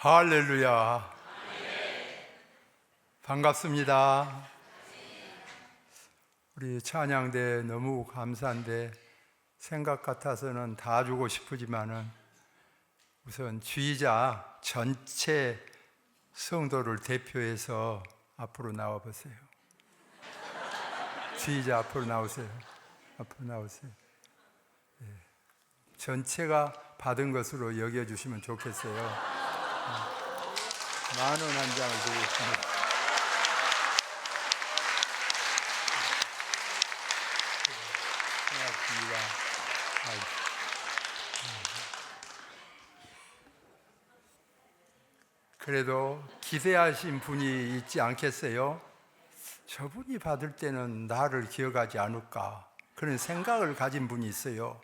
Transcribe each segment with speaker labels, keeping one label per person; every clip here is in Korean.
Speaker 1: 할렐루야. 반갑습니다. 우리 찬양대 너무 감사한데 생각 같아서는 다 주고 싶지만은 우선 주의자 전체 성도를 대표해서 앞으로 나와 보세요. 주의자 앞으로 나오세요. 앞으로 나오세요. 네. 전체가 받은 것으로 여겨주시면 좋겠어요. 10,000원 한 장을 드리겠습니다. 고맙습니다. 그래도 기대하신 분이 있지 않겠어요? 저분이 받을 때는 나를 기억하지 않을까 그런 생각을 가진 분이 있어요.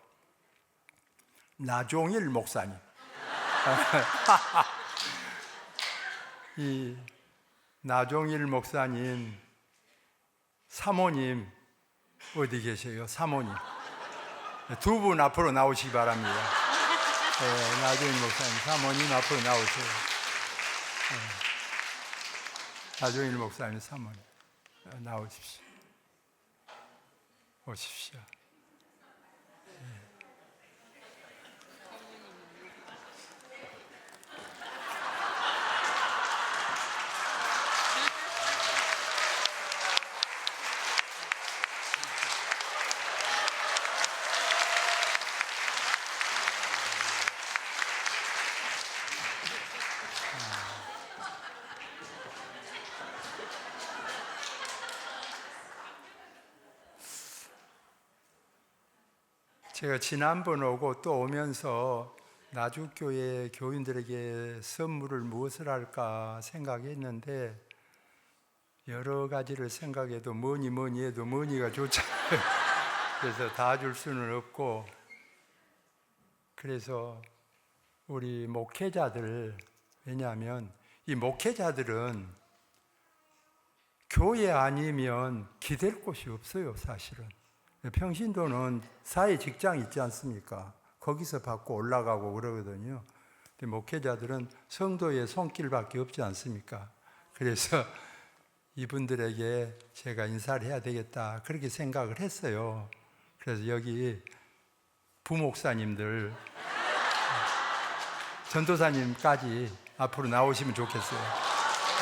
Speaker 1: 나종일 목사님. 이 나종일 목사님 사모님 어디 계세요? 사모님 두 분 앞으로 나오시기 바랍니다. 네, 나종일 목사님 사모님 앞으로 나오세요. 네, 나종일 목사님 사모님 나오십시오. 오십시오. 제가 지난번 오고 또 오면서 나주교회 교인들에게 선물을 무엇을 할까 생각했는데 여러 가지를 생각해도 뭐니 해도 뭐니가 좋잖아요. 그래서 다 줄 수는 없고 그래서 우리 목회자들 왜냐하면 이 목회자들은 교회 아니면 기댈 곳이 없어요. 사실은 평신도는 사회 직장 있지 않습니까? 거기서 받고 올라가고 그러거든요. 근데 목회자들은 성도의 손길밖에 없지 않습니까? 그래서 이분들에게 제가 인사를 해야 되겠다 그렇게 생각을 했어요. 그래서 여기 부목사님들 전도사님까지 앞으로 나오시면 좋겠어요.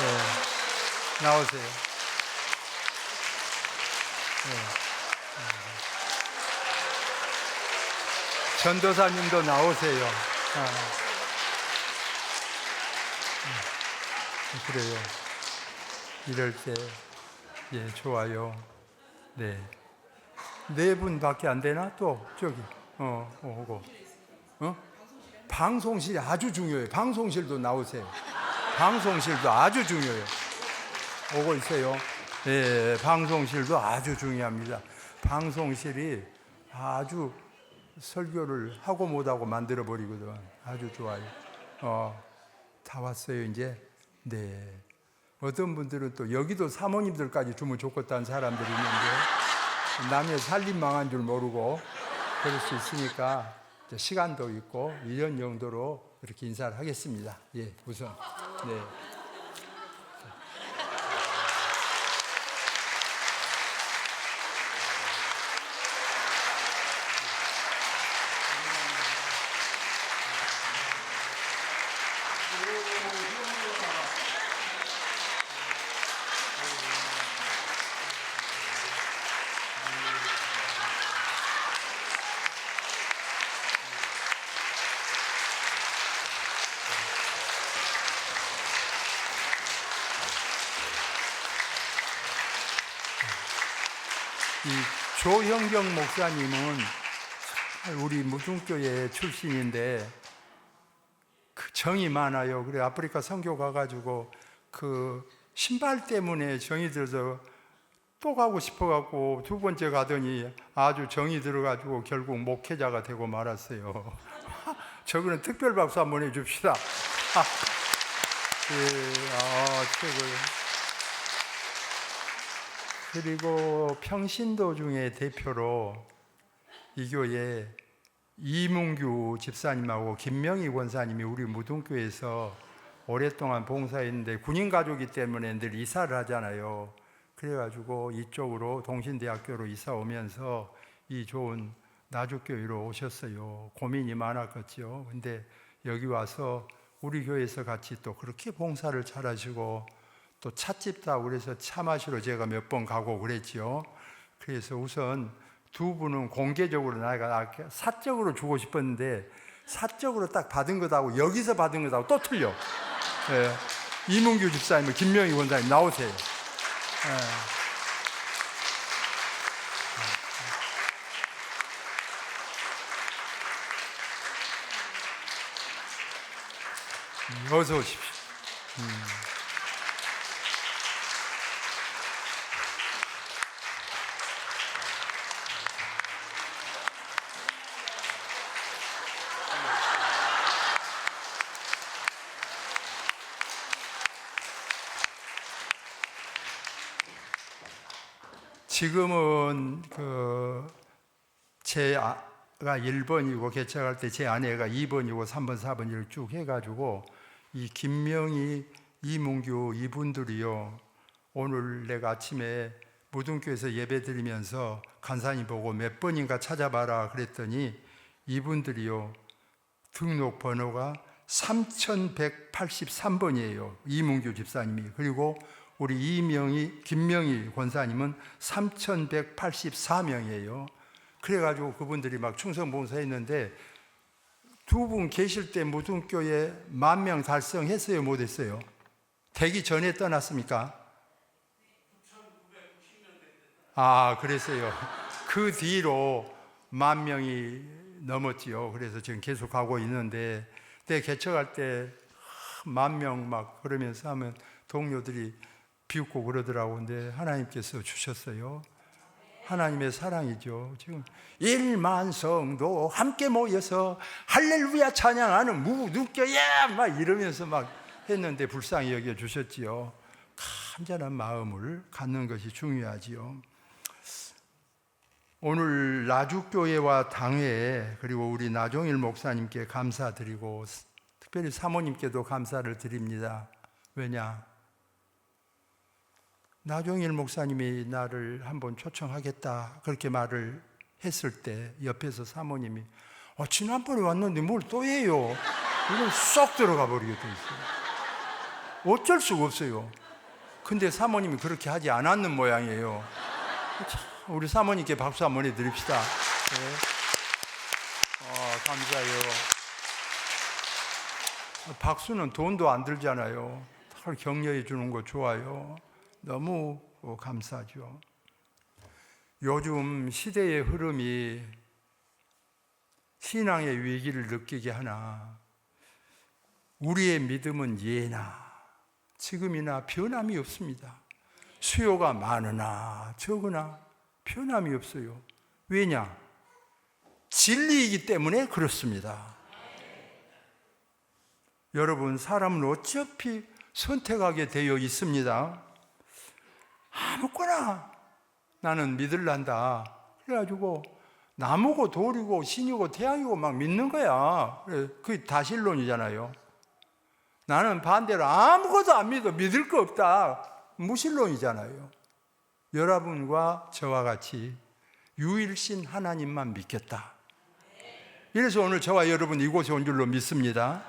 Speaker 1: 네, 나오세요. 네. 전도사님도 나오세요. 그래요. 이럴 때, 예, 좋아요. 네. 4분밖에 안 되나? 또, 저기, 오고. 방송실이 아주 중요해요. 방송실도 나오세요. 방송실도 아주 중요해요. 오고 있어요. 예, 방송실도 아주 중요합니다. 방송실이 아주 설교를 하고 못하고 만들어버리거든. 아주 좋아요. 다 왔어요, 이제? 네. 어떤 분들은 또 여기도 사모님들까지 주면 좋겠다는 사람들이 있는데 남의 살림 망한 줄 모르고 그럴 수 있으니까 시간도 있고 이런 정도로 이렇게 인사를 하겠습니다. 예, 우선. 네. 이 조형경 목사님은 우리 무중교회 출신인데 정이 많아요. 그래 아프리카 선교 가가지고 그 신발 때문에 정이 들어서 또 가고 싶어갖고 2번째 가더니 아주 정이 들어가지고 결국 목회자가 되고 말았어요. 저거는 특별 박수 한번 해줍시다. 예, 최고예요. 그리고 평신도 중에 대표로 이 교회 이문규 집사님하고 김명희 권사님이 우리 무등교에서 오랫동안 봉사했는데 군인 가족이 때문에 늘 이사를 하잖아요. 그래가지고 이쪽으로 동신대학교로 이사 오면서 이 좋은 나주교회로 오셨어요. 고민이 많았겠죠. 근데 여기 와서 우리 교회에서 같이 또 그렇게 봉사를 잘하시고 또 찻집다 그래서 차 마시러 제가 몇 번 가고 그랬죠. 그래서 우선 두 분은 공개적으로 내가 사적으로 주고 싶었는데 사적으로 딱 받은 것하고 여기서 받은 것하고 또 틀려. 예. 이문규 집사님, 김명희 권사님 나오세요. 예. 어서 오십시오. 지금은 제 아가 1번이고 개척할 때 제 아내가 2번이고 3번, 4번을 쭉 해가지고 이 김명희, 이문규 이분들이요. 오늘 내가 아침에 무등교에서 예배 드리면서 간사님 보고 몇 번인가 찾아봐라 그랬더니 이분들이요. 등록 번호가 3183번이에요. 이문규 집사님이. 그리고 우리 김명희 권사님은 3184명이에요. 그래가지고 그분들이 막 충성봉사했는데 두 분 계실 때 무등교에 10,000명 달성했어요? 못했어요? 되기 전에 떠났습니까? 아, 그랬어요. 그 뒤로 10,000명이 넘었지요. 그래서 지금 계속 가고 있는데 그때 개척할 때 10,000명 막 그러면서 하면 동료들이 비웃고 그러더라고. 근데 하나님께서 주셨어요. 하나님의 사랑이죠. 지금 1만 성도 함께 모여서 할렐루야 찬양하는 무등교야 막 이러면서 막 했는데 불쌍히 여겨 주셨지요. 간절한 마음을 갖는 것이 중요하지요. 오늘 나주교회와 당회 그리고 우리 나종일 목사님께 감사드리고 특별히 사모님께도 감사를 드립니다. 왜냐? 나종일 목사님이 나를 한번 초청하겠다 그렇게 말을 했을 때 옆에서 사모님이 지난번에 왔는데 뭘 또 해요? 이건 쏙 들어가 버리게 돼 있어요. 어쩔 수가 없어요. 근데 사모님이 그렇게 하지 않았는 모양이에요. 우리 사모님께 박수 한번 해드립시다. 네. 감사해요. 박수는 돈도 안 들잖아요. 격려해 주는 거 좋아요. 너무 감사하죠. 요즘 시대의 흐름이 신앙의 위기를 느끼게 하나 우리의 믿음은 예나 지금이나 변함이 없습니다. 수요가 많으나 적으나 변함이 없어요. 왜냐? 진리이기 때문에 그렇습니다. 여러분, 사람은 어차피 선택하게 되어 있습니다. 아무거나 나는 믿을란다. 그래가지고 나무고 돌이고 신이고 태양이고 막 믿는 거야. 그게 다신론이잖아요. 나는 반대로 아무것도 안 믿어. 믿을 거 없다. 무신론이잖아요. 여러분과 저와 같이 유일신 하나님만 믿겠다. 이래서 오늘 저와 여러분 이곳에 온 줄로 믿습니다.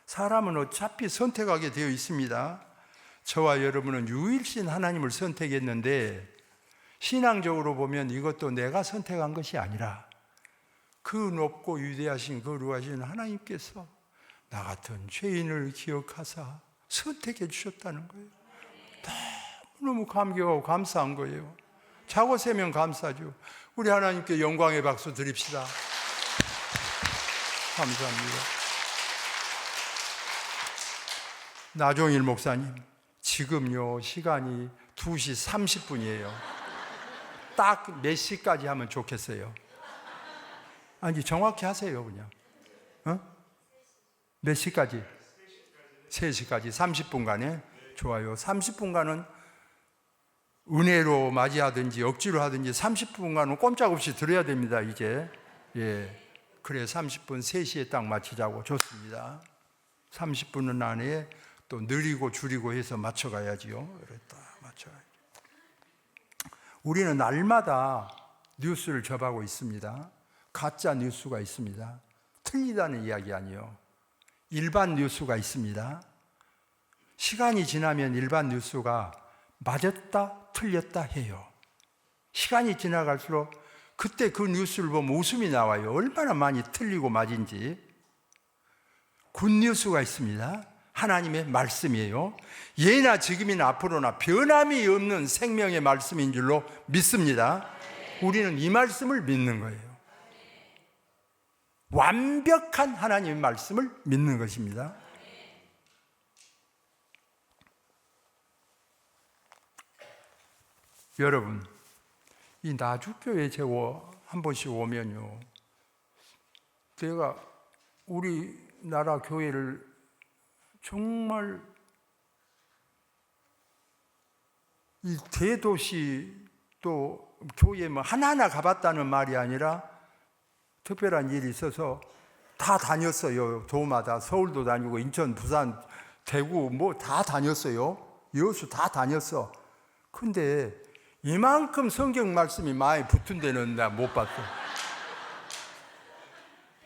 Speaker 1: 사람은 어차피 선택하게 되어 있습니다. 저와 여러분은 유일신 하나님을 선택했는데 신앙적으로 보면 이것도 내가 선택한 것이 아니라 그 높고 위대하신 거룩하신 하나님께서 나 같은 죄인을 기억하사 선택해 주셨다는 거예요. 너무 감격하고 감사한 거예요. 자고 세면 감사죠. 우리 하나님께 영광의 박수 드립시다. 감사합니다. 나종일 목사님, 지금요 시간이 2시 30분이에요. 딱 몇 시까지 하면 좋겠어요? 아니 정확히 하세요 그냥. 몇 시까지? 3시까지 30분간에? 좋아요. 30분간은 은혜로 맞이하든지 억지로 하든지 30분간은 꼼짝없이 들어야 됩니다 이제. 예, 그래 30분 3시에 딱 마치자고. 좋습니다. 30분 안에 또 느리고 줄이고 해서 맞춰가야지요. 그랬다 맞춰가야죠. 우리는 날마다 뉴스를 접하고 있습니다. 가짜 뉴스가 있습니다. 틀리다는 이야기 아니에요. 일반 뉴스가 있습니다. 시간이 지나면 일반 뉴스가 맞았다 틀렸다 해요. 시간이 지나갈수록 그때 그 뉴스를 보면 웃음이 나와요. 얼마나 많이 틀리고 맞은지. 굿뉴스가 있습니다. 하나님의 말씀이에요. 예나 지금이나 앞으로나 변함이 없는 생명의 말씀인 줄로 믿습니다. 우리는 이 말씀을 믿는 거예요. 완벽한 하나님의 말씀을 믿는 것입니다. 여러분, 이 나주교회 제가 한 번씩 오면요, 제가 우리나라 교회를 정말 이 대도시 또 교회 뭐 하나하나 가봤다는 말이 아니라 특별한 일이 있어서 다 다녔어요. 도마다 서울도 다니고 인천, 부산, 대구 뭐 다 다녔어요. 여수 다 다녔어. 근데 이만큼 성경 말씀이 많이 붙은 데는 나 못 봤어.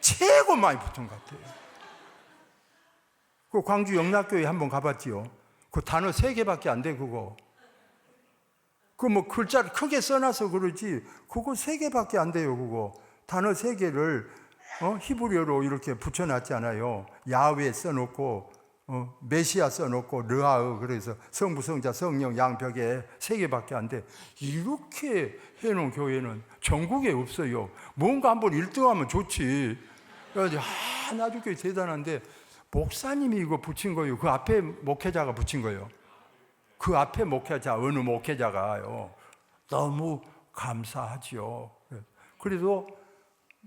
Speaker 1: 최고 많이 붙은 것 같아요. 그 광주 영락교회 한번 가봤지요. 그 단어 3개밖에 안 돼, 그거. 그 뭐 글자를 크게 써놔서 그러지, 그거 3개밖에 안 돼요, 그거. 단어 3개를 히브리어로 이렇게 붙여놨잖아요. 야훼 써놓고, 메시아 써놓고, 르하으, 그래서 성부, 성자, 성령, 양벽에 3개밖에 안 돼. 이렇게 해놓은 교회는 전국에 없어요. 뭔가 한번 1등하면 좋지. 그래가지고, 나주교회 대단한데, 목사님이 이거 붙인 거예요. 그 앞에 목회자가 붙인 거예요. 그 앞에 목회자, 어느 목회자가요. 너무 감사하지요. 그래도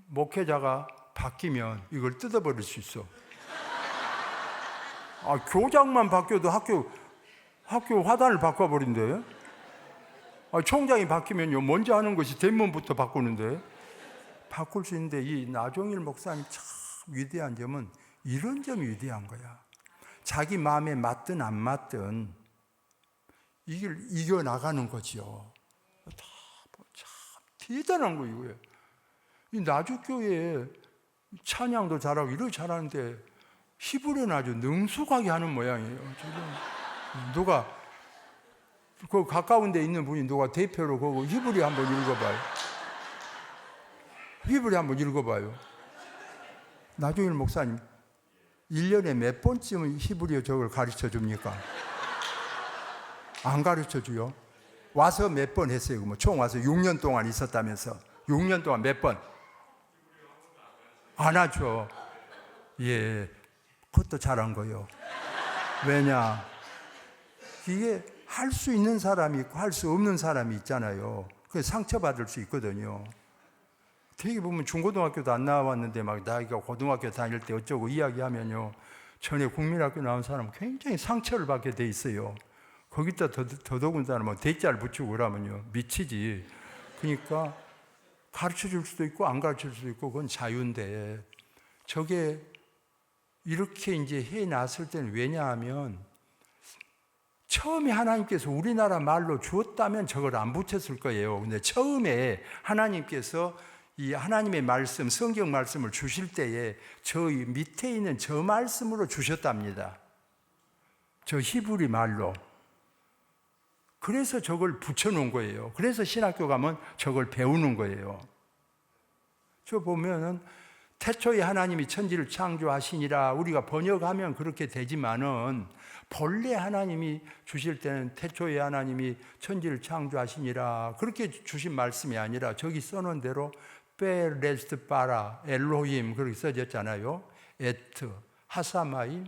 Speaker 1: 목회자가 바뀌면 이걸 뜯어버릴 수 있어. 교장만 바뀌어도 학교 화단을 바꿔버린대. 총장이 바뀌면요, 먼저 하는 것이 대문부터 바꾸는데, 바꿀 수 있는데, 이 나종일 목사님 참 위대한 점은 이런 점이 위대한 거야. 자기 마음에 맞든 안 맞든 이걸 이겨나가는 거죠. 참 대단한 거예요. 이 나주교회에 찬양도 잘하고 이렇게 잘하는데 히브리어는 아주 능숙하게 하는 모양이에요. 누가 그 가까운 데 있는 분이 누가 대표로 그거 히브리어 한번 읽어봐요. 히브리어 한번 읽어봐요. 나중에 목사님 1년에 몇 번쯤은 히브리어 저걸 가르쳐 줍니까? 안 가르쳐 줘요. 와서 몇 번 했어요. 뭐 총 와서 6년 동안 있었다면서. 6년 동안 몇 번? 안 하죠. 예, 그것도 잘한 거예요. 왜냐? 이게 할 수 있는 사람이 있고 할 수 없는 사람이 있잖아요. 그래서 상처받을 수 있거든요. 되게 보면 중고등학교도 안 나왔는데 막 나이가 고등학교 다닐 때 어쩌고 이야기하면요, 전에 국민학교 나온 사람은 굉장히 상처를 받게 돼 있어요. 거기다 더더군다나 뭐 대자를 붙이고 그러면요 미치지. 그러니까 가르쳐 줄 수도 있고 안 가르쳐 줄 수도 있고 그건 자유인데, 저게 이렇게 이제 해놨을 때는 왜냐하면 처음에 하나님께서 우리나라 말로 주었다면 저걸 안 붙였을 거예요. 근데 처음에 하나님께서 이 하나님의 말씀, 성경 말씀을 주실 때에 저희 밑에 있는 저 말씀으로 주셨답니다. 저 히브리 말로. 그래서 저걸 붙여놓은 거예요. 그래서 신학교 가면 저걸 배우는 거예요. 저 보면은 태초에 하나님이 천지를 창조하시니라 우리가 번역하면 그렇게 되지만은 본래 하나님이 주실 때는 태초에 하나님이 천지를 창조하시니라 그렇게 주신 말씀이 아니라 저기 써놓은 대로 베레스트 바라 엘로힘 그렇게 써졌잖아요. 에트 하사마임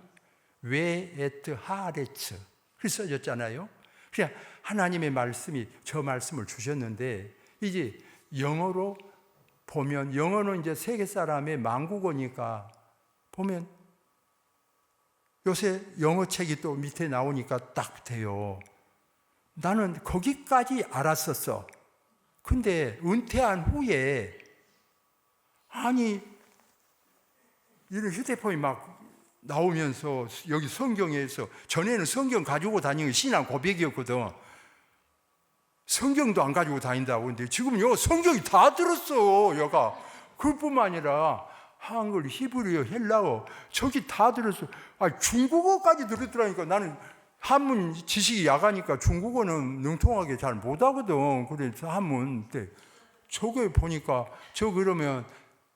Speaker 1: 웨 에트 하레츠 그렇게 써졌잖아요. 그냥 하나님의 말씀이 저 말씀을 주셨는데, 이제 영어로 보면, 영어는 이제 세계 사람의 만국어니까 보면 요새 영어 책이 또 밑에 나오니까 딱 돼요. 나는 거기까지 알았었어. 근데 은퇴한 후에 아니 이런 휴대폰이 막 나오면서 여기 성경에서, 전에는 성경 가지고 다니는 게 신앙 고백이었거든. 성경도 안 가지고 다닌다고. 근데 지금 요 성경이 다 들었어. 여가 그뿐만 아니라 한글, 히브리어, 헬라어 저기 다 들었어. 중국어까지 들었더라니까. 나는 한문 지식이 약하니까 중국어는 능통하게 잘 못하거든. 그래서 한문 때 저게 보니까 그러면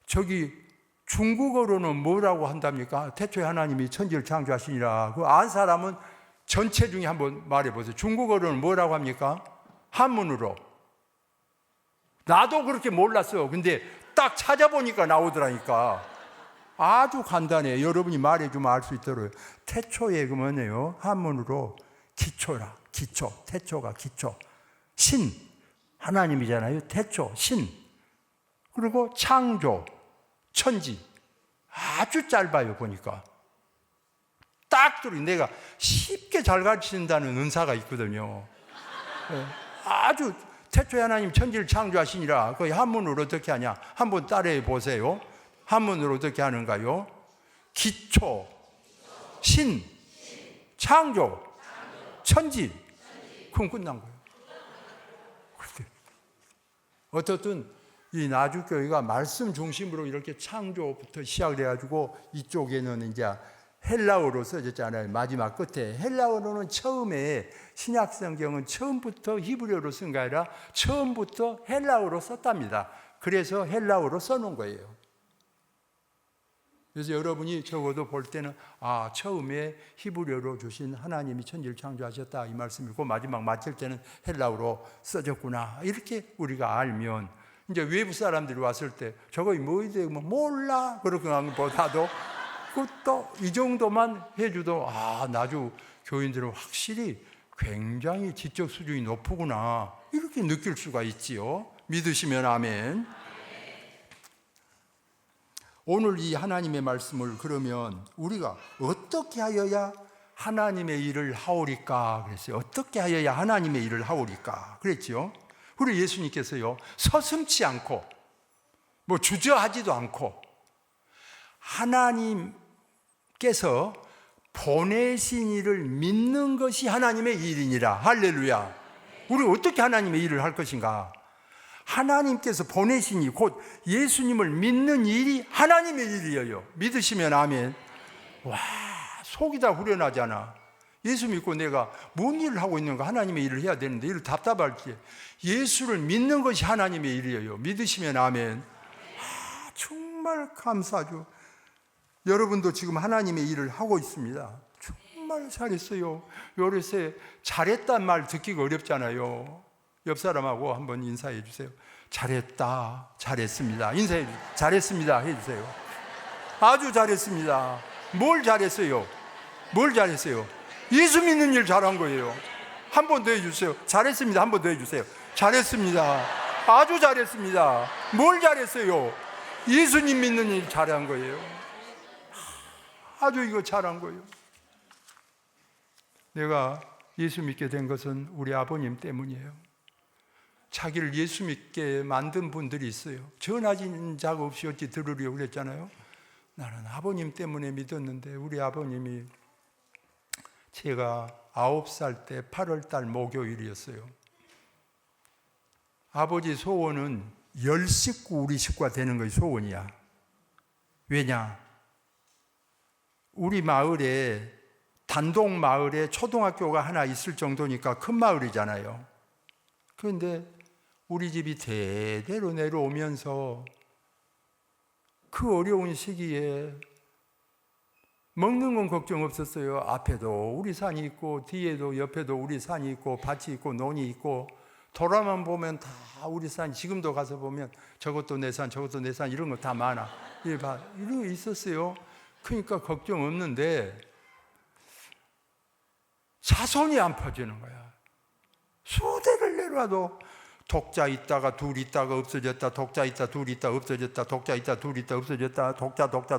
Speaker 1: 저기 중국어로는 뭐라고 한답니까? 태초에 하나님이 천지를 창조하시니라. 그 안 사람은 전체 중에 한번 말해보세요. 중국어로는 뭐라고 합니까? 한문으로. 나도 그렇게 몰랐어. 근데 딱 찾아보니까 나오더라니까. 아주 간단해. 여러분이 말해주면 알 수 있도록. 태초에 그 뭐네요? 한문으로 기초라. 기초. 태초가 기초. 신. 하나님이잖아요. 태초. 신. 그리고 창조. 천지. 아주 짧아요. 보니까. 딱 들어. 내가 쉽게 잘 가르친다는 은사가 있거든요. 아주 태초에 하나님 천지를 창조하시니라. 그 한문으로 어떻게 하냐? 한번 따라해 보세요. 한문으로 어떻게 하는가요? 기초, 신, 창조, 천지. 그럼 끝난 거예요. 어떻든 이 나주교회가 말씀 중심으로 이렇게 창조부터 시작을 해가지고 이쪽에는 이제 헬라어로 써졌잖아요. 마지막 끝에. 헬라어로는 처음에 신약성경은 처음부터 히브리어로 쓴 게 아니라 처음부터 헬라어로 썼답니다. 그래서 헬라어로 써놓은 거예요. 그래서 여러분이 적어도 볼 때는 처음에 히브리어로 주신 하나님이 천지를 창조하셨다 이 말씀이고 마지막 마칠 때는 헬라어로 써졌구나 이렇게 우리가 알면 이제 외부 사람들이 왔을 때 저거 뭐이지 몰라 그렇게 하는 것보다도 그것도 이 정도만 해줘도 나주 교인들은 확실히 굉장히 지적 수준이 높구나 이렇게 느낄 수가 있지요. 믿으시면 아멘. 오늘 이 하나님의 말씀을 그러면 우리가 어떻게 하여야 하나님의 일을 하오리까 그랬어요. 어떻게 하여야 하나님의 일을 하오리까 그랬죠. 우리 예수님께서요 서슴지 않고 주저하지도 않고 하나님께서 보내신 일을 믿는 것이 하나님의 일이니라. 할렐루야. 우리가 어떻게 하나님의 일을 할 것인가? 하나님께서 보내신 일, 곧 예수님을 믿는 일이 하나님의 일이에요. 믿으시면 아멘. 와, 속이 다 후련하잖아. 예수 믿고 내가 뭔 일을 하고 있는가? 하나님의 일을 해야 되는데 이를 답답할지. 예수를 믿는 것이 하나님의 일이에요. 믿으시면 아멘. 정말 감사하죠. 여러분도 지금 하나님의 일을 하고 있습니다. 정말 잘했어요. 요새 잘했단 말 듣기가 어렵잖아요. 옆 사람하고 한번 인사해 주세요. 잘했다, 잘했습니다. 인사해 주세요. 잘했습니다 해주세요. 아주 잘했습니다. 뭘 잘했어요? 뭘 잘했어요? 예수 믿는 일 잘한 거예요. 한 번 더 해주세요. 잘했습니다. 한 번 더 해주세요. 잘했습니다. 아주 잘했습니다. 뭘 잘했어요? 예수님 믿는 일 잘한 거예요. 아주 이거 잘한 거예요. 내가 예수 믿게 된 것은 우리 아버님 때문이에요. 자기를 예수 믿게 만든 분들이 있어요. 전하진 자가 없이 어찌 들으려고 그랬잖아요. 나는 아버님 때문에 믿었는데 우리 아버님이 제가 9살 때 8월 달 목요일이었어요. 아버지 소원은 10식구 우리 식구가 되는 것이 소원이야. 왜냐? 우리 마을에 단독 마을에 초등학교가 하나 있을 정도니까 큰 마을이잖아요. 그런데 우리 집이 대대로 내려오면서 그 어려운 시기에 먹는 건 걱정 없었어요. 앞에도 우리 산이 있고 뒤에도 옆에도 우리 산이 있고 밭이 있고 논이 있고 돌아만 보면 다 우리 산. 지금도 가서 보면 저것도 내 산 저것도 내 산 이런 거 다 많아. 이런 거 있었어요. 그러니까 걱정 없는데 자손이 안 퍼지는 거야. 수대를 내려와도 독자 있다가 둘 있다가 없어졌다. 독자 있다 둘 있다 없어졌다. 독자 있다 둘 있다 없어졌다.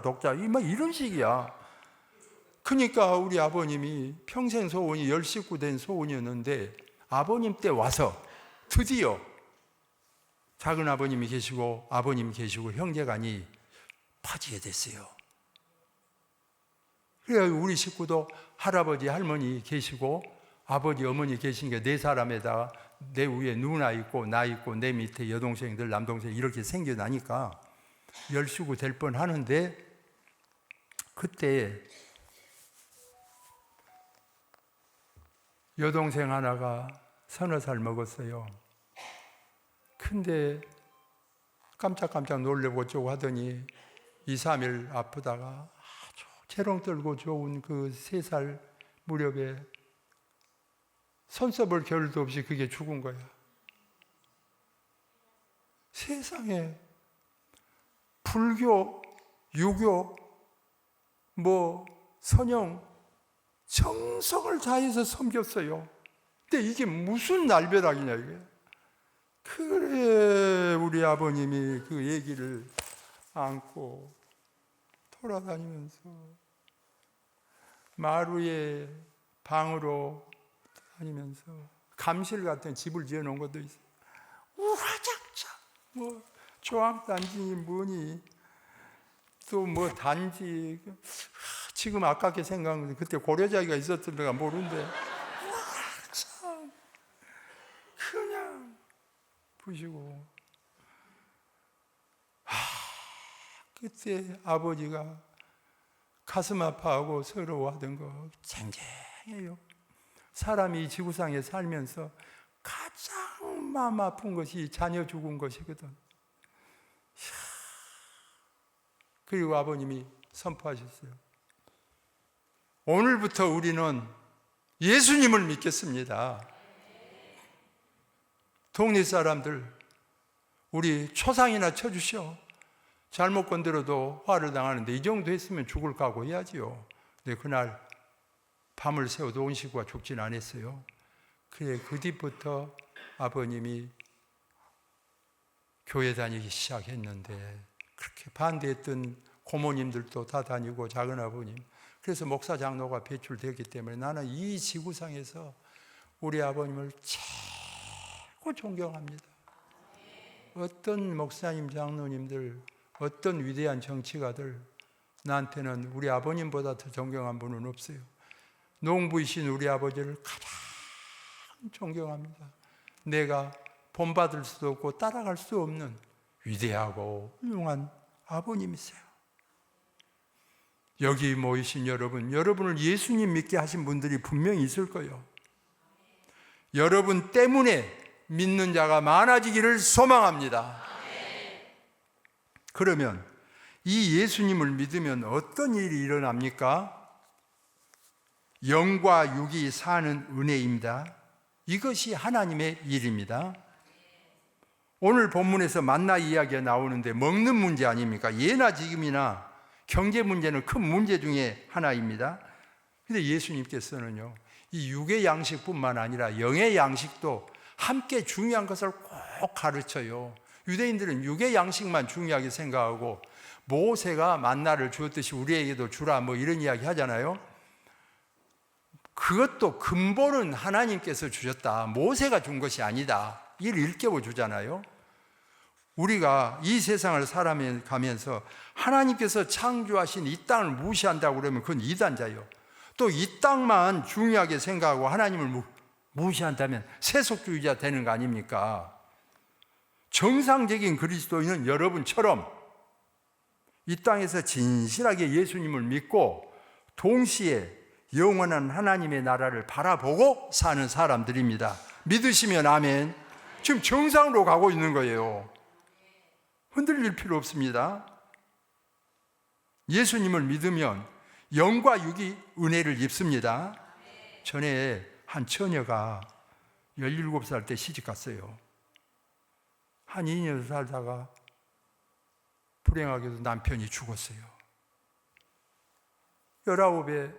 Speaker 1: 독자 이런 식이야. 그러니까 우리 아버님이 평생 소원이 10식구 된 소원이었는데 아버님 때 와서 드디어 작은 아버님이 계시고 아버님 계시고 형제간이 퍼지게 됐어요. 그래야 우리 식구도 할아버지, 할머니 계시고 아버지, 어머니 계신 게 네 사람에다가 내 위에 누나 있고 나 있고 내 밑에 여동생들, 남동생 이렇게 생겨나니까 열수구 될 뻔하는데, 그때 여동생 하나가 30살 먹었어요. 근데 깜짝깜짝 놀래고 어쩌고 하더니 2, 3일 아프다가 아주 재롱 떨고 좋은 그 3살 무렵에 손써볼 겨를도 없이 그게 죽은 거야. 세상에 불교, 유교, 선영 정성을 다해서 섬겼어요. 근데 이게 무슨 날벼락이냐 이게. 그래 우리 아버님이 그 얘기를 안고 돌아다니면서 마루에 방으로 다니면서 감실 같은 집을 지어놓은 것도 있어요. 우화장창 조항단지 뭐니 또 단지, 지금 아깝게 생각하는데 그때 고려자기가 있었던 데가 모르는데 참 그냥 부시고. 그때 아버지가 가슴 아파하고 서러워하던 거 쟁쟁해요. 사람이 지구상에 살면서 가장 마음 아픈 것이 자녀 죽은 것이거든. 그리고 아버님이 선포하셨어요. 오늘부터 우리는 예수님을 믿겠습니다. 동네 사람들 우리 초상이나 쳐주시오. 잘못 건드려도 화를 당하는데 이 정도 했으면 죽을 각오해야지요. 근데 그날 밤을 새워도 온 식구가 죽진 않았어요. 그래 그 뒤부터 아버님이 교회 다니기 시작했는데, 그렇게 반대했던 고모님들도 다 다니고 작은아버님, 그래서 목사 장로가 배출되었기 때문에 나는 이 지구상에서 우리 아버님을 최고 존경합니다. 어떤 목사님, 장로님들, 어떤 위대한 정치가들, 나한테는 우리 아버님보다 더 존경한 분은 없어요. 농부이신 우리 아버지를 가장 존경합니다. 내가 본받을 수도 없고 따라갈 수 없는 위대하고 훌륭한 아버님이세요. 여기 모이신 여러분을 예수님 믿게 하신 분들이 분명히 있을 거예요. 여러분 때문에 믿는 자가 많아지기를 소망합니다. 그러면 이 예수님을 믿으면 어떤 일이 일어납니까? 영과 육이 사는 은혜입니다. 이것이 하나님의 일입니다. 오늘 본문에서 만나 이야기가 나오는데 먹는 문제 아닙니까? 예나 지금이나 경제 문제는 큰 문제 중에 하나입니다. 근데 예수님께서는요, 이 육의 양식뿐만 아니라 영의 양식도 함께 중요한 것을 꼭 가르쳐요. 유대인들은 육의 양식만 중요하게 생각하고 모세가 만나를 주었듯이 우리에게도 주라 이런 이야기 하잖아요. 그것도 근본은 하나님께서 주셨다. 모세가 준 것이 아니다. 이를 일깨워 주잖아요. 우리가 이 세상을 살아가면서 하나님께서 창조하신 이 땅을 무시한다고 그러면 그건 이단자예요. 또 이 땅만 중요하게 생각하고 하나님을 무시한다면 세속주의자 되는 거 아닙니까? 정상적인 그리스도인은 여러분처럼 이 땅에서 진실하게 예수님을 믿고 동시에 영원한 하나님의 나라를 바라보고 사는 사람들입니다. 믿으시면 아멘. 지금 정상으로 가고 있는 거예요. 흔들릴 필요 없습니다. 예수님을 믿으면 영과 육이 은혜를 입습니다. 전에 한 처녀가 17살 때 시집갔어요. 한 2년 살다가 불행하게도 남편이 죽었어요. 19에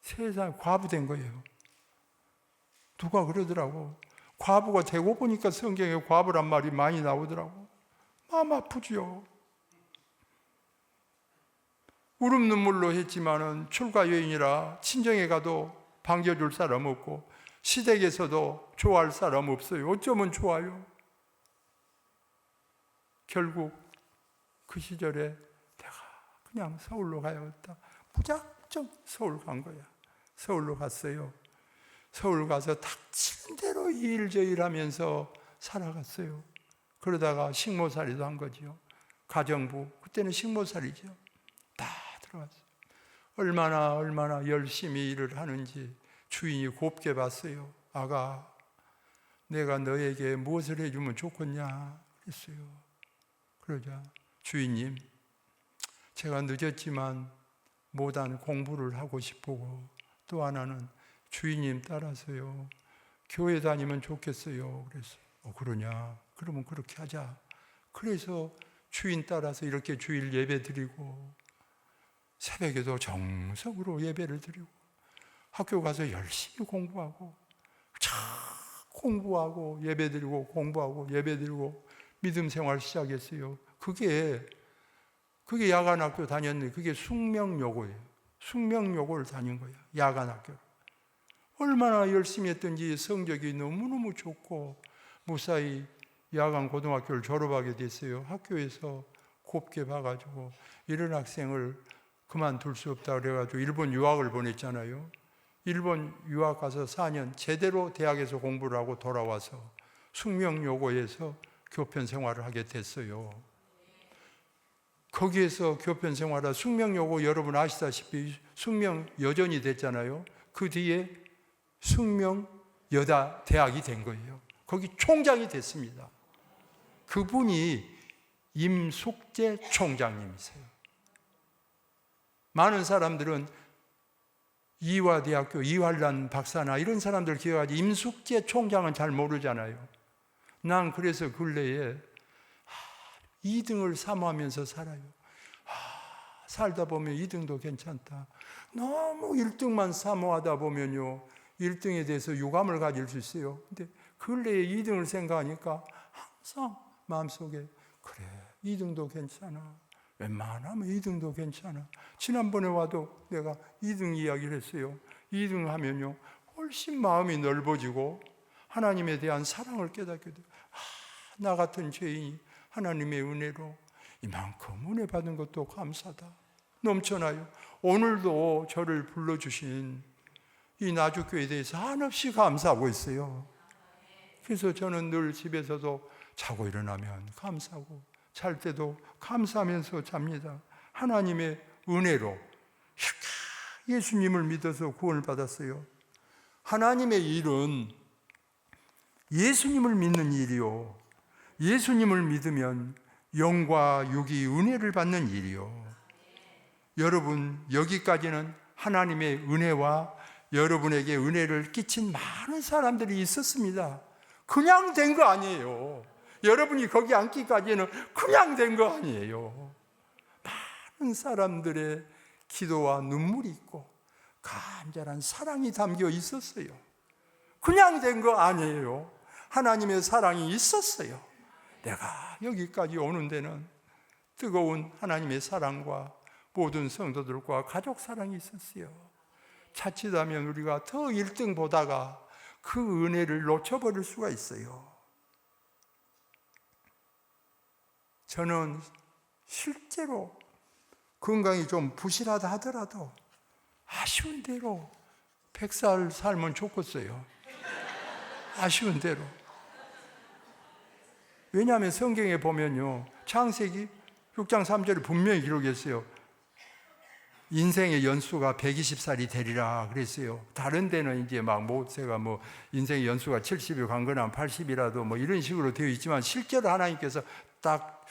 Speaker 1: 세상에 과부된 거예요. 누가 그러더라고. 과부가 되고 보니까 성경에 과부란 말이 많이 나오더라고. 마음 아프지요. 울음 눈물로 했지만은 출가 여인이라 친정에 가도 반겨줄 사람 없고 시댁에서도 좋아할 사람 없어요. 어쩌면 좋아요. 결국 그 시절에 내가 그냥 서울로 가야겠다. 무작정 서울 간 거야. 서울로 갔어요. 서울 가서 닥치는 대로 이 일 저 일 하면서 살아갔어요. 그러다가 식모살이도 한 거지요. 가정부, 그때는 식모살이죠. 다 들어갔어요. 얼마나 열심히 일을 하는지 주인이 곱게 봤어요. 아가, 내가 너에게 무엇을 해주면 좋겠냐 그랬어요. 그러자 주인님, 제가 늦었지만 못한 공부를 하고 싶고, 또 하나는 주인님 따라서요, 교회 다니면 좋겠어요. 그랬어요. 그러냐? 그러면 그렇게 하자. 그래서 주인 따라서 이렇게 주일 예배 드리고, 새벽에도 정석으로 예배를 드리고, 학교 가서 열심히 공부하고, 공부하고 예배 드리고 공부하고 예배 드리고 믿음 생활 시작했어요. 그게 야간학교 다녔는데 그게 숙명여고예요. 숙명여고를 다닌 거예요. 야간학교. 얼마나 열심히 했던지 성적이 너무너무 좋고 무사히 야간 고등학교를 졸업하게 됐어요. 학교에서 곱게 봐가지고 이런 학생을 그만둘 수 없다 그래가지고 일본 유학을 보냈잖아요. 일본 유학 가서 4년 제대로 대학에서 공부를 하고 돌아와서 숙명여고에서 교편 생활을 하게 됐어요. 거기에서 교편 생활을, 숙명여고 여러분 아시다시피 숙명여전이 됐잖아요. 그 뒤에 숙명여다 대학이 된 거예요. 거기 총장이 됐습니다. 그분이 임숙재 총장님이세요. 많은 사람들은 이화대학교 이활란 박사나 이런 사람들 기억하지 임숙재 총장은 잘 모르잖아요. 난 그래서 근래에 2등을 사모하면서 살아요. 살다 보면 2등도 괜찮다. 너무 1등만 사모하다 보면요, 1등에 대해서 유감을 가질 수 있어요. 근데 근래에 2등을 생각하니까 항상 마음속에 그래, 2등도 괜찮아. 웬만하면 2등도 괜찮아. 지난번에 와도 내가 2등 이야기를 했어요. 2등 하면요, 훨씬 마음이 넓어지고 하나님에 대한 사랑을 깨닫게 돼요. 나 같은 죄인이 하나님의 은혜로 이만큼 은혜 받은 것도 감사다. 넘쳐나요. 오늘도 저를 불러주신 이 나주교회에 대해서 한없이 감사하고 있어요. 그래서 저는 늘 집에서도 자고 일어나면 감사하고 잘 때도 감사하면서 잡니다. 하나님의 은혜로 예수님을 믿어서 구원을 받았어요. 하나님의 일은 예수님을 믿는 일이요, 예수님을 믿으면 영과 육이 은혜를 받는 일이요. 여러분, 여기까지는 하나님의 은혜와 여러분에게 은혜를 끼친 많은 사람들이 있었습니다. 그냥 된 거 아니에요. 여러분이 거기 앉기까지는 그냥 된 거 아니에요. 많은 사람들의 기도와 눈물이 있고 간절한 사랑이 담겨 있었어요. 그냥 된 거 아니에요. 하나님의 사랑이 있었어요. 내가 여기까지 오는 데는 뜨거운 하나님의 사랑과 모든 성도들과 가족 사랑이 있었어요. 자칫하면 우리가 더 1등 보다가 그 은혜를 놓쳐버릴 수가 있어요. 저는 실제로 건강이 좀 부실하다 하더라도 아쉬운 대로 100살 살면 좋겠어요. 아쉬운 대로. 왜냐하면 성경에 보면요, 창세기 6장 3절에 분명히 기록했어요. 인생의 연수가 120살이 되리라 그랬어요. 다른 데는 이제 막 모세가 인생의 연수가 70이 간 거나 80이라도 이런 식으로 되어 있지만 실제로 하나님께서 딱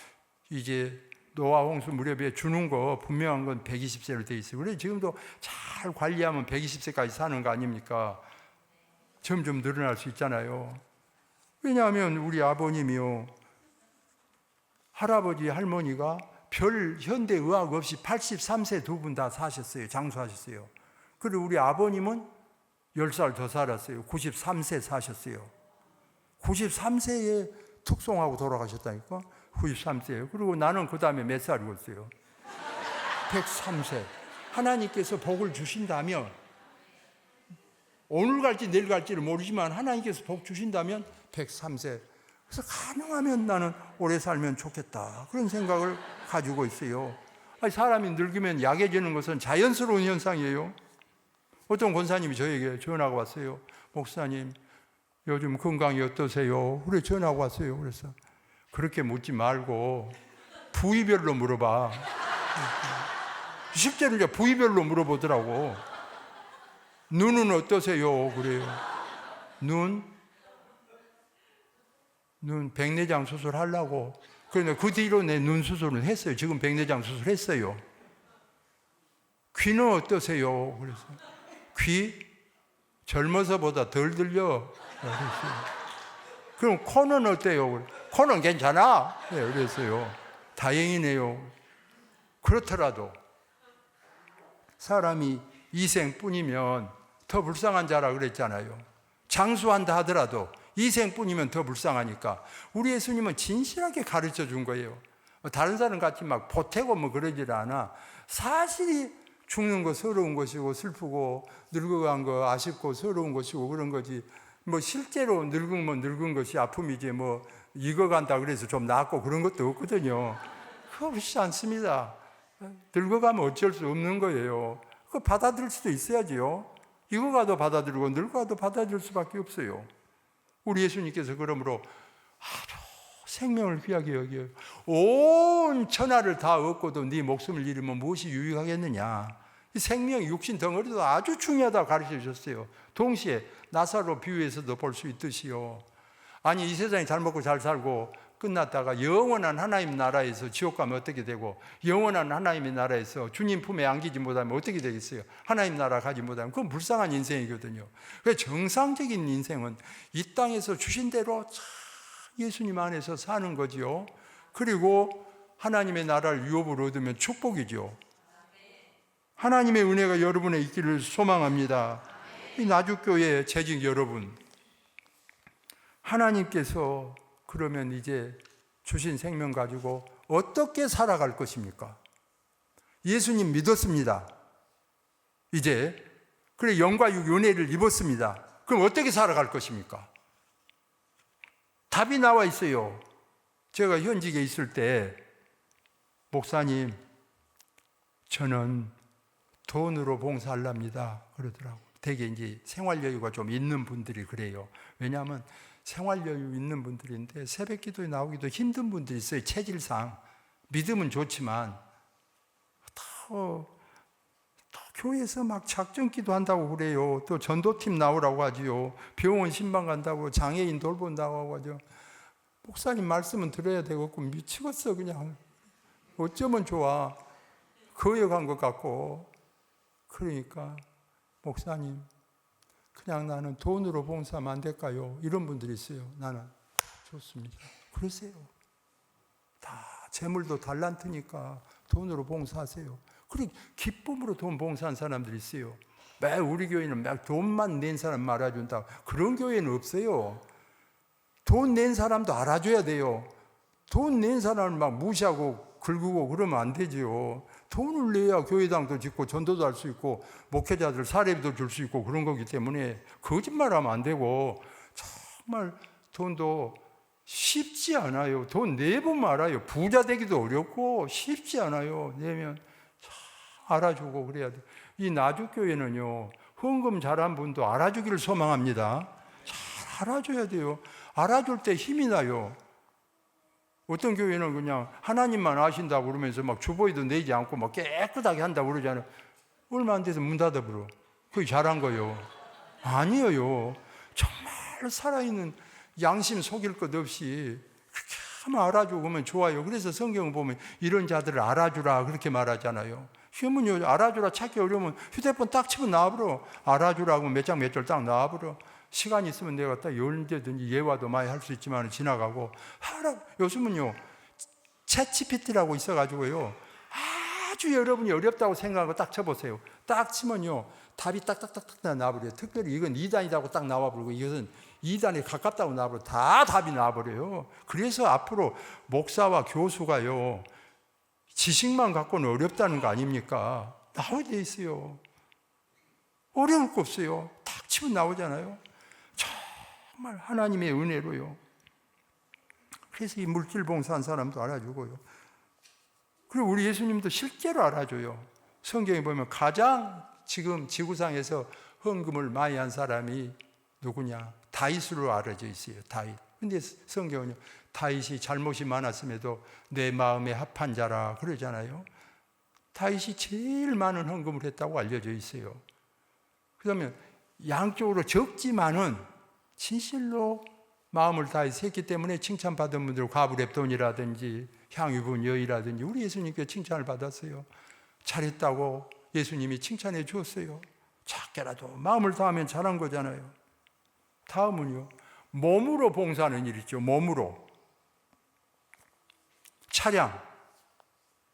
Speaker 1: 이제 노아 홍수 무렵에 주는 거 분명한 건 120세로 되어 있어요. 그래서 지금도 잘 관리하면 120세까지 사는 거 아닙니까? 점점 늘어날 수 있잖아요. 왜냐하면 우리 아버님이요, 할아버지 할머니가 별 현대의학 없이 83세 두 분 다 사셨어요. 장수하셨어요. 그리고 우리 아버님은 10살 더 살았어요. 93세 사셨어요. 93세에 특송하고 돌아가셨다니까. 93세예요. 그리고 나는 그 다음에 몇 살이었어요? 103세. 하나님께서 복을 주신다면, 오늘 갈지 내일 갈지를 모르지만 하나님께서 복 주신다면 103세. 그래서 가능하면 나는 오래 살면 좋겠다, 그런 생각을 가지고 있어요. 아니, 사람이 늙으면 약해지는 것은 자연스러운 현상이에요. 어떤 권사님이 저에게 전화가 왔어요. 목사님, 요즘 건강이 어떠세요? 그래, 전화가 왔어요. 그래서 그렇게 묻지 말고 부위별로 물어봐. 실제로 이제 부위별로 물어보더라고. 눈은 어떠세요? 그래요. 눈 백내장 수술하려고. 그런데 그 뒤로 내 눈 수술은 했어요. 지금 백내장 수술했어요. 귀는 어떠세요? 그래서 귀 젊어서보다 덜 들려. 그럼 코는 어때요? 코는 괜찮아? 네, 그랬어요. 다행이네요. 그렇더라도 사람이 이생뿐이면 더 불쌍한 자라 그랬잖아요. 장수한다 하더라도 이생뿐이면 더 불쌍하니까 우리 예수님은 진실하게 가르쳐 준 거예요. 다른 사람 같이 막 보태고 뭐 그러질 않아. 사실이 죽는 거 서러운 것이고 슬프고 늙어간 거 아쉽고 서러운 것이고 그런 거지. 뭐 실제로 늙으면 늙은 것이 아픔이지 뭐 익어간다 그래서 좀 낫고 그런 것도 없거든요. 그렇지 않습니다. 늙어가면 어쩔 수 없는 거예요. 그거 받아들일 수도 있어야지요. 익어가도 받아들이고 늙어가도 받아들일 수밖에 없어요. 우리 예수님께서 그러므로 아주 생명을 귀하게 여겨요. 온 천하를 다 얻고도 네 목숨을 잃으면 무엇이 유익하겠느냐. 이 생명이 육신 덩어리도 아주 중요하다고 가르쳐 주셨어요. 동시에 나사로 비유에서도 볼 수 있듯이요. 아니 이 세상에 잘 먹고 잘 살고 끝났다가 영원한 하나님 나라에서 지옥 가면 어떻게 되고 영원한 하나님의 나라에서 주님 품에 안기지 못하면 어떻게 되겠어요? 하나님 나라 가지 못하면 그건 불쌍한 인생이거든요. 그래서 정상적인 인생은 이 땅에서 주신 대로 예수님 안에서 사는 거지요. 그리고 하나님의 나라를 유업으로 얻으면 축복이죠. 하나님의 은혜가 여러분의 있기를 소망합니다. 이 나주교회 재직 여러분, 하나님께서 그러면 이제 주신 생명 가지고 어떻게 살아갈 것입니까? 예수님 믿었습니다. 이제 그래 영과 육 은혜를 입었습니다. 그럼 어떻게 살아갈 것입니까? 답이 나와 있어요. 제가 현직에 있을 때 목사님 저는 돈으로 봉사하랍니다 그러더라고요. 되게 이제 생활 여유가 좀 있는 분들이 그래요. 왜냐하면 생활 여유 있는 분들인데 새벽 기도에 나오기도 힘든 분들이 있어요. 체질상 믿음은 좋지만 또 교회에서 막 작전 기도한다고 그래요. 또 전도팀 나오라고 하지요. 병원 신방 간다고 장애인 돌본다고 하죠. 목사님 말씀은 들어야 되겠고 미치겠어 그냥. 어쩌면 좋아. 거역한 것 같고. 그러니까 목사님 그냥 나는 돈으로 봉사하면 안 될까요? 이런 분들이 있어요. 나는 좋습니다. 그러세요. 다 재물도 달란트니까 돈으로 봉사하세요. 그리고 기쁨으로 돈 봉사한 사람들이 있어요. 매 우리 교회는 막 돈만 낸 사람 알아준다. 그런 교회는 없어요. 돈 낸 사람도 알아줘야 돼요. 돈 낸 사람을 막 무시하고 긁고 그러면 안 되지요. 돈을 내야 교회당도 짓고 전도도 할 수 있고 목회자들 사례비도 줄 수 있고 그런 거기 때문에 거짓말하면 안 되고 정말 돈도 쉽지 않아요. 돈 내보면 알아요. 부자 되기도 어렵고 쉽지 않아요. 내면 알아주고 그래야 돼요. 이 나주교회는요. 헌금 잘한 분도 알아주기를 소망합니다. 잘 알아줘야 돼요. 알아줄 때 힘이 나요. 어떤 교회는 그냥 하나님만 아신다고 그러면서 막 주보에도 내지 않고 막 깨끗하게 한다고 그러잖아요. 얼마 안 돼서 문 닫아버려. 그게 잘한 거예요. 아니에요. 정말 살아있는 양심 속일 것 없이 그렇게 하면 알아주고 그러면 좋아요. 그래서 성경을 보면 이런 자들을 알아주라 그렇게 말하잖아요. 휴문요 알아주라 찾기 어려우면 휴대폰 딱 치면 나와버려. 알아주라고 몇 장 몇 절 딱 나와버려. 시간이 있으면 내가 딱 언제든지 예화도 많이 할 수 있지만 지나가고 요즘은요 챗GPT라고 있어가지고요 아주 여러분이 어렵다고 생각하고 딱 쳐보세요. 딱 치면요 답이 딱딱딱딱 나와버려요. 특별히 이건 2단이라고 딱 나와버리고 이것은 2단에 가깝다고 나와버려요. 다 답이 나와버려요. 그래서 앞으로 목사와 교수가요 지식만 갖고는 어렵다는 거 아닙니까? 나오게 돼 있어요. 어려울 거 없어요. 딱 치면 나오잖아요. 정말 하나님의 은혜로요. 그래서 이 물질 봉사한 사람도 알아주고요. 그리고 우리 예수님도 실제로 알아줘요. 성경에 보면 가장 지금 지구상에서 헌금을 많이 한 사람이 누구냐? 다윗으로 알려져 있어요. 다윗. 근데 성경은요, 다윗이 잘못이 많았음에도 내 마음에 합한 자라 그러잖아요. 다윗이 제일 많은 헌금을 했다고 알려져 있어요. 그러면 양쪽으로 적지만은 진실로 마음을 다해서 했기 때문에 칭찬받은 분들, 가브렙돈이라든지 향유분 여이라든지 우리 예수님께 칭찬을 받았어요. 잘했다고 예수님이 칭찬해 주었어요. 작게라도 마음을 다하면 잘한 거잖아요. 다음은요, 몸으로 봉사하는 일 있죠. 몸으로. 차량,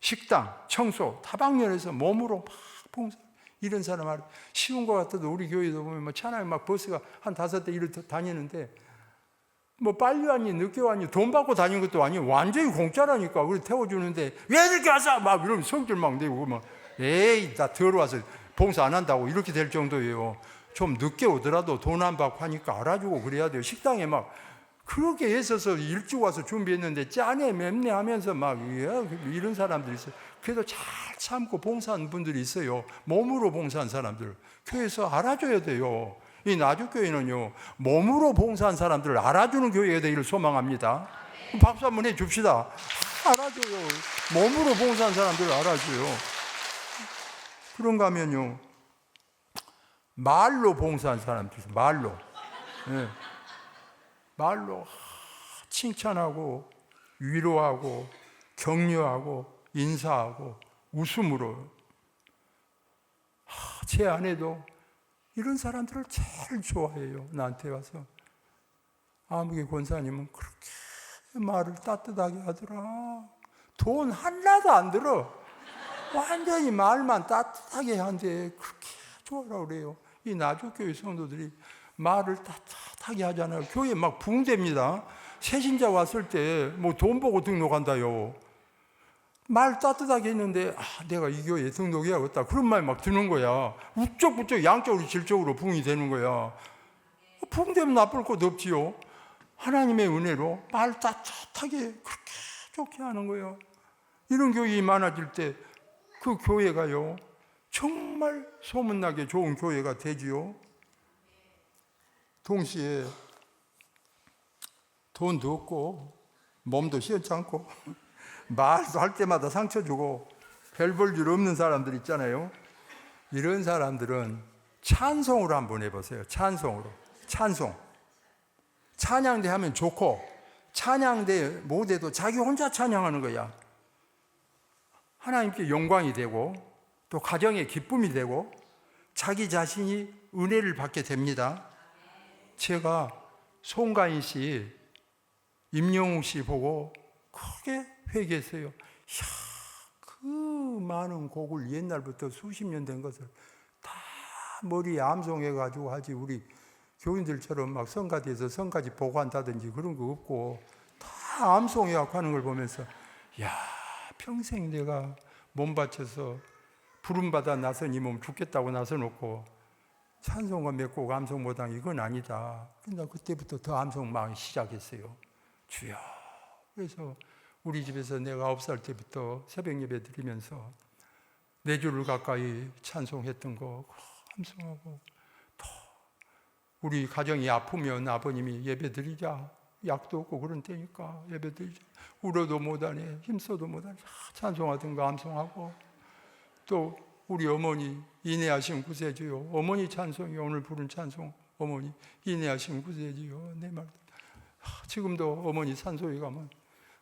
Speaker 1: 식당, 청소, 다방면에서 몸으로 막 봉사. 이런 사람 말 쉬운 것 같아도 우리 교회도 보면 뭐 차량에 막 버스가 한 5대 이렇게 다니는데 뭐 빨리 왔니 늦게 왔니 돈 받고 다니는 것도 아니고 완전히 공짜라니까. 그래 태워주는데 왜 이렇게 왔어? 막 이러면 성질 막 내고 막 에이 나 들어와서 봉사 안 한다고 이렇게 될 정도예요. 좀 늦게 오더라도 돈 안 받고 하니까 알아주고 그래야 돼요. 식당에 막 그렇게 애써서 일찍 와서 준비했는데 짜네 맵네 하면서 막 이런 사람들이 있어요. 그래도 잘 참고 봉사하는 분들이 있어요. 몸으로 봉사한 사람들 교회에서 알아줘야 돼요. 이 나주교회는요, 몸으로 봉사한 사람들을 알아주는 교회가 되기를 소망합니다. 박수 한번 해 줍시다. 알아줘요. 몸으로 봉사한 사람들을 알아줘요. 그런가 하면요, 말로 봉사한 사람들 있어요. 말로. 네. 말로 칭찬하고 위로하고 격려하고 인사하고 웃음으로. 제 아내도 이런 사람들을 제일 좋아해요. 나한테 와서 아무개 권사님은 그렇게 말을 따뜻하게 하더라. 돈 하나도 안 들어. 완전히 말만 따뜻하게 하는데 그렇게 좋아라 그래요. 이 나주교회 성도들이 말을 따뜻하게 하잖아요. 교회 막 붕댑니다. 새신자 왔을 때 뭐 돈 보고 등록한다요. 말 따뜻하게 했는데 내가 이 교회에 등록해야겠다 그런 말이 막 드는 거야. 우쩍부쩍 양쪽으로 질적으로 붕이 되는 거야. 붕되면 나쁠 것도 없지요. 하나님의 은혜로 말 따뜻하게 그렇게 좋게 하는 거예요. 이런 교회가 많아질 때 그 교회가요 정말 소문나게 좋은 교회가 되지요. 동시에 돈도 없고 몸도 시원찮고 말도 할 때마다 상처 주고 별 볼 일 없는 사람들 있잖아요. 이런 사람들은 찬송으로 한번 해보세요. 찬송으로. 찬송. 찬양대 하면 좋고 찬양대 못해도 자기 혼자 찬양하는 거야. 하나님께 영광이 되고 또 가정의 기쁨이 되고 자기 자신이 은혜를 받게 됩니다. 제가 송가인 씨, 임영웅 씨 보고 크게 회개했어요. 이야, 그 많은 곡을 옛날부터 수십 년 된 것을 다 머리에 암송해가지고 하지 우리 교인들처럼 막 성가대에서 성가지 보고 한다든지 그런 거 없고 다 암송해갖고 하는 걸 보면서 야, 평생 내가 몸 바쳐서 부름받아 나선 이 몸 죽겠다고 나서놓고 찬송가 몇 곡 암송 못한 이건 아니다. 그러나 그때부터 더 암송 막 시작했어요. 주여. 그래서 우리 집에서 내가 9살 때부터 새벽 예배 드리면서 4주를 가까이 찬송했던 거 암송하고 또 우리 가정이 아프면 아버님이 예배 드리자. 약도 없고 그런 때니까 예배 드리자. 울어도 못하네. 힘써도 못하네. 찬송하던 거 암송하고 또 우리 어머니 인내하신 구세주요. 어머니 찬송이 오늘 부른 찬송. 어머니 인내하신 구세주요. 내 말. 지금도 어머니 산소에 가면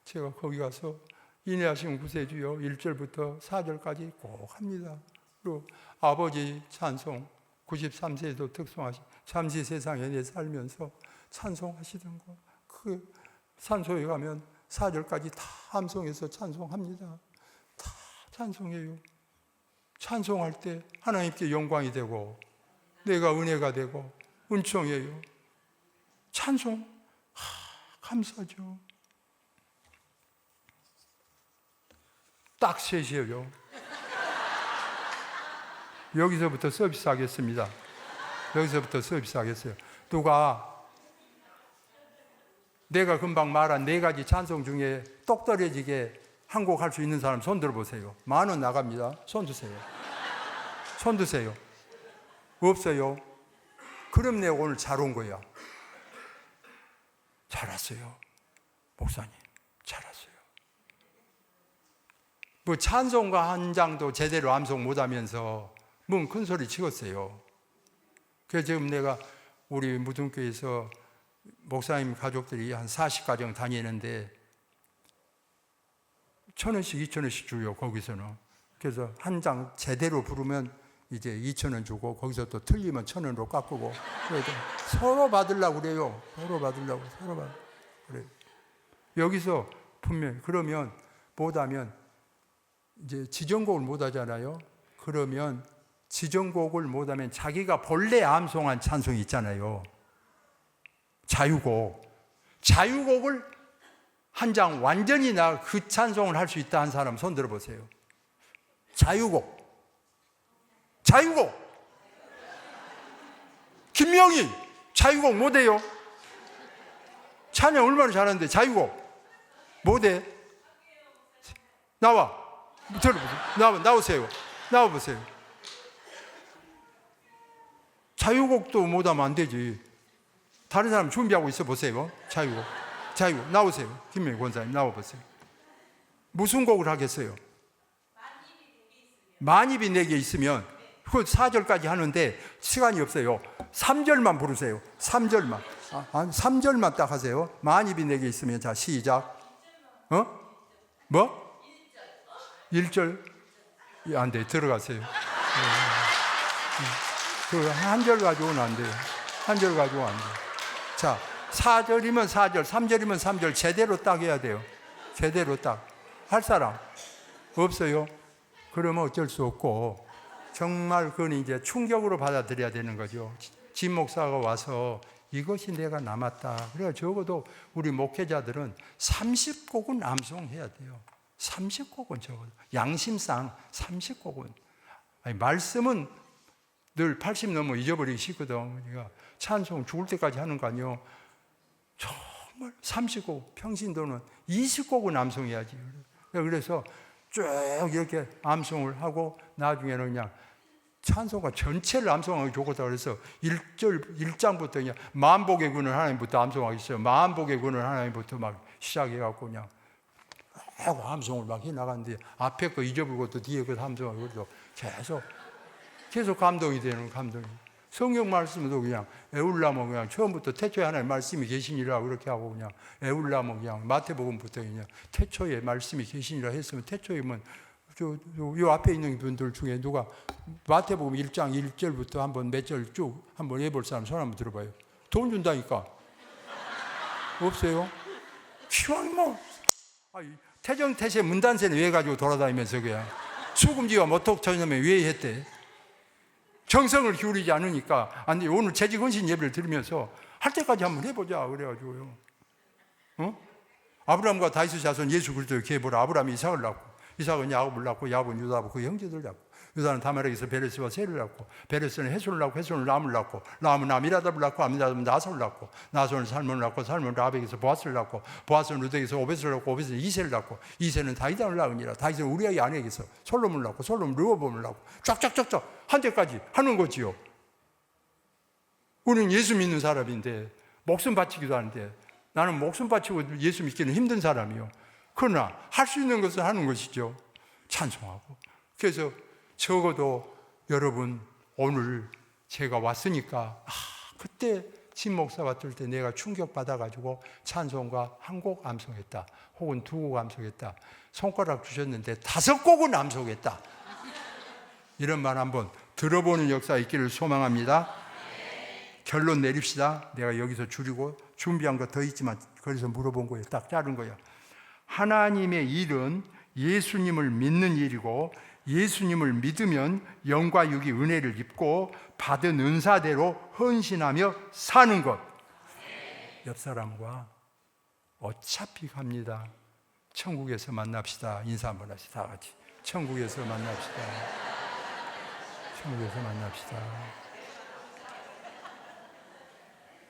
Speaker 1: 제가 거기 가서 인내하신 구세주요 1절부터 4절까지 꼭 합니다. 그리고 아버지 찬송 93세에도 특송하신 잠시 세상에 내 살면서 찬송하시던 거 그 산소에 가면 4절까지 다 함송해서 찬송합니다. 다 찬송해요. 찬송할 때 하나님께 영광이 되고 내가 은혜가 되고 은총이에요. 찬송 감사죠. 딱 3시에요. 여기서부터 서비스 하겠습니다. 여기서부터 서비스 하겠어요. 누가 내가 금방 말한 4가지 찬송 중에 똑 떨어지게 한 곡 할 수 있는 사람 손 들어보세요. 10,000원 나갑니다. 손 드세요. 손 드세요. 없어요. 그럼 내가 오늘 잘 온 거야. 잘 왔어요. 목사님, 잘 왔어요. 뭐 찬송가 한 장도 제대로 암송 못하면서 뭔 큰 소리 치겠어요. 그래서 지금 내가 우리 무등교에서 목사님 가족들이 한 40가정 다니는데 1,000원씩 2,000원씩 줘요. 거기서는. 그래서 한 장 제대로 부르면 이제 2,000원 주고 거기서 또 틀리면 1,000원으로 깎고 서로 받으려고 그래요. 서로 받으려고 그래요. 여기서 분명히 그러면 못하면 이제 지정곡을 못하잖아요. 그러면 지정곡을 못하면 자기가 본래 암송한 찬송이 있잖아요. 자유곡을 한 장 완전히 그 찬송을 할 수 있다 한 사람 손 들어보세요. 자유곡. 김명희 자유곡 못해요. 찬양 얼마나 잘하는데 자유곡 못해. 나와. 들어보세요. 나와보세요. 자유곡도 못하면 안 되지. 다른 사람 준비하고 있어 보세요. 자유곡 나오세요. 김명희 권사님 나와보세요. 무슨 곡을 하겠어요? 만입이 내게 있으면 그 4절까지 하는데 시간이 없어요. 3절만 부르세요. 3절만 딱 하세요. 만입이 내게 있으면. 자, 시작. 뭐? 1절? 안 돼. 들어가세요. 그 한 절 가지고는 안 돼요. 한 절 가지고 안 돼요. 자, 4절이면 4절, 3절이면 3절 제대로 딱 해야 돼요. 제대로 딱. 할 사람 없어요? 그러면 어쩔 수 없고 정말 그건 이제 충격으로 받아들여야 되는 거죠. 진 목사가 와서 이것이 내가 남았다. 그래서 적어도 우리 목회자들은 30곡은 암송해야 돼요. 30곡은 적어도. 양심상 30곡은. 아니, 말씀은 늘 80 넘어 잊어버리기 쉽거든. 그러니까 찬송 죽을 때까지 하는 거 아니에요. 정말 30곡, 평신도는 20곡은 암송해야지. 그래서 쭉 이렇게 암송을 하고 나중에는 그냥 찬송가 전체를 암송하기 좋겠다 그래서 1장부터 그냥 만복의 군을 하나님부터 암송하겠어요. 만복의 군을 하나님부터 막 시작해갖고 그냥 암송을 막 해나가는데 앞에 거 잊어버리고 또 뒤에 거 암송하고 계속 감동이 되는 감동이. 성경 말씀도 그냥 애울라면 그냥 처음부터 태초에 하나님 말씀이 계시니라 그렇게 하고 그냥 애울라면 그냥 마태복음부터 그냥 태초에 말씀이 계시니라 했으면 태초에면 요 앞에 있는 분들 중에 누가 마태복음 1장 1절부터 한번 몇 절 쭉 한번 해볼 사람 손 한번 들어봐요. 돈 준다니까. 없어요? 시황 뭐 태정태세 문단세는 왜 가지고 돌아다니면서 그냥 수금지와 모톡처럼에 왜 했대? 정성을 기울이지 않으니까 안 돼. 오늘 재직헌신 예배를 들으면서 할 때까지 한번 해보자 그래가지고요. 아브라함과 다윗의 자손 예수 그리스도의 계보라. 아브라함이 이삭을 낳고 이삭은 야곱을 낳고 야곱은 유다하고 그 형제들 낳고 유다는 다말에게서 베레스와 세를 낳고 베레스는 헤솔을 낳고 헤솔은 람을 낳고 람은 아미나답을 낳고 아미나답은 나손을 낳고 나손은 살몬을 낳고 살몬은 라벡에서 보아스를 낳고 보아스는 루덱에서 오벳을 낳고 오벳은 이세를 낳고 이세는 다윗을 낳으니라. 다윗은 우리아의 아내에게서 솔로몬을 낳고 솔로몬은 르호보암을 낳고 쫙쫙쫙쫙 한 데까지 하는 거지요. 우리는 예수 믿는 사람인데 목숨 바치기도 하는데 나는 목숨 바치고 예수 믿기는 힘든 사람이요. 그러나 할 수 있는 것을 하는 것이죠. 찬송하고. 그래서 적어도 여러분 오늘 제가 왔으니까 그때 진 목사 왔을 때 내가 충격받아가지고 찬송가 한 곡 암송했다. 혹은 2곡 암송했다. 손가락 주셨는데 5곡은 암송했다. 이런 말 한번 들어보는 역사 있기를 소망합니다. 결론 내립시다. 내가 여기서 줄이고 준비한 거 더 있지만 그래서 물어본 거예요. 딱 자른 거예요. 하나님의 일은 예수님을 믿는 일이고 예수님을 믿으면 영과 육이 은혜를 입고 받은 은사대로 헌신하며 사는 것. 옆 사람과 어차피 갑니다. 천국에서 만납시다. 인사 한번 합시다. 다 같이. 천국에서 만납시다. 천국에서 만납시다.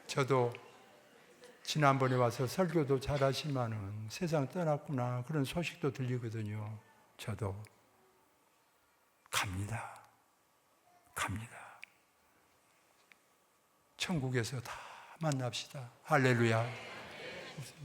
Speaker 1: 저도 지난번에 와서 설교도 잘하시면은 세상 떠났구나 그런 소식도 들리거든요. 저도 갑니다. 천국에서 다 만납시다. 할렐루야.